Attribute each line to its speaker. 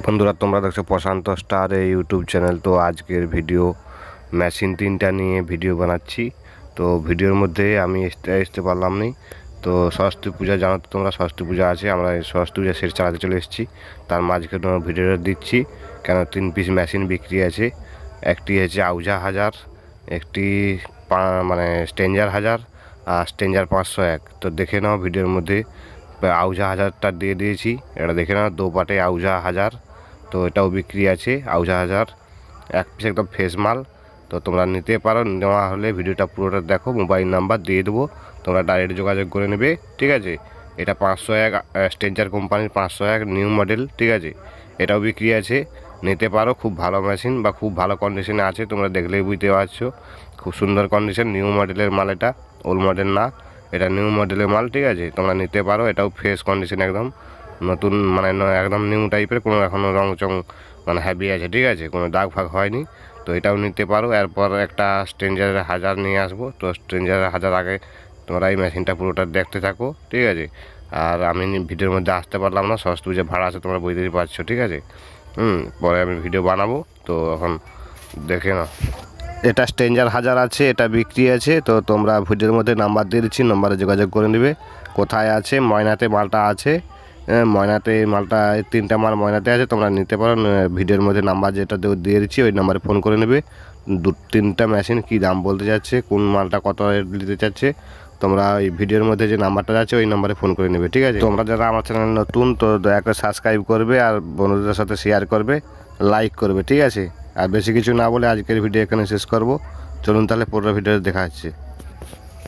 Speaker 1: বন্ধুরা, তোমরা দেখছো প্রশান্ত স্টার এই ইউটিউব চ্যানেল। তো আজকের ভিডিও মেশিন তিনটা নিয়ে ভিডিও বানাচ্ছি। তো ভিডিওর মধ্যে আমি আসতে পারলাম না। তো সরস্বতী পূজা জানো তো তোমরা, সরস্বতী পূজা আছে, আমরা এই সরস্বতী পূজা সেট চালাতে চলে এসেছি। তার মাঝখানে ভিডিওটা দিচ্ছি কেন 3 পিস মেশিন বিক্রি আছে। একটি হচ্ছে আউজা 1000, একটি মানে স্ট্রেঞ্জার 1000 আর স্ট্রেঞ্জার 501। তো দেখে নাও ভিডিওর মধ্যে আউজা 1000টা দিয়ে দিয়েছি, এটা দেখে নাও, দো পাটে আউজা 1000। তো এটাও বিক্রি আছে আউজা 1000, এক পিস একদম ফ্রেশ মাল। তো তোমরা নিতে পারো, নেওয়া হলে ভিডিওটা পুরোটা দেখো, মোবাইল নাম্বার দিয়ে দেবো, তোমরা ডাইরেক্ট যোগাযোগ করে নেবে, ঠিক আছে। এটা 501 স্ট্রেঞ্জার কোম্পানির 501 নিউ মডেল, ঠিক আছে। এটাও বিক্রি আছে, নিতে পারো। খুব ভালো মেশিন বা খুব ভালো কন্ডিশনে আছে, তোমরা দেখলেই বুঝতে পারছো। খুব সুন্দর কন্ডিশন, নিউ মডেলের মাল, এটা ওল্ড মডেল না, এটা নিউ মডেলের মাল, ঠিক আছে। তোমরা নিতে পারো, এটাও ফ্রেশ কন্ডিশন, একদম নতুন, মানে একদম নিউ টাইপের, কোনো এখনও রং চং মানে হ্যাভি আছে, ঠিক আছে, কোনো দাগ ফাগ হয়নি। তো এটাও নিতে পারো। এরপর একটা স্ট্রেঞ্জারের 1000 নিয়ে আসবো। তো স্ট্রেঞ্জারের 1000 আগে তোমরা এই মেশিনটা পুরোটা দেখতে থাকো, ঠিক আছে। আর আমি ভিডিওর মধ্যে আসতে পারলাম না, সরস্বতী যে ভাড়া আছে তোমরা বুঝতেই পারছো, ঠিক আছে। পরে আমি ভিডিও বানাবো, তো এখন দেখে নাও। এটা স্ট্রেঞ্জার 1000 আছে, এটা বিক্রি আছে। তো তোমরা ভিডিওর মধ্যে নাম্বার দিয়ে দিচ্ছি, নাম্বারে যোগাযোগ করে নেবে। কোথায় আছে? ময়নাতে মালটা আছে। ময়নাতে মালটা, তিনটা মাল ময়নাতে আছে, তোমরা নিতে পারো। ভিডিওর মধ্যে নাম্বার যেটা দিয়ে দিচ্ছি ওই নাম্বারে ফোন করে নেবে। তিনটা মেশিন কী দাম বলতে যাচ্ছে, কোন মালটা কত রেট দিতে চাচ্ছে, তোমরা এই ভিডিওর মধ্যে যে নাম্বারটা আছে ওই নাম্বারে ফোন করে নেবে, ঠিক আছে। তোমরা যারা আমার চ্যানেল নতুন, তো দয়া করে সাবস্ক্রাইব করবে আর বন্ধুদের সাথে শেয়ার করবে, লাইক করবে, ঠিক আছে। আর বেশি কিছু না বলে আজকের ভিডিও এখানে শেষ করব। চলুন তাহলে পুরো ভিডিও দেখা যাচ্ছে।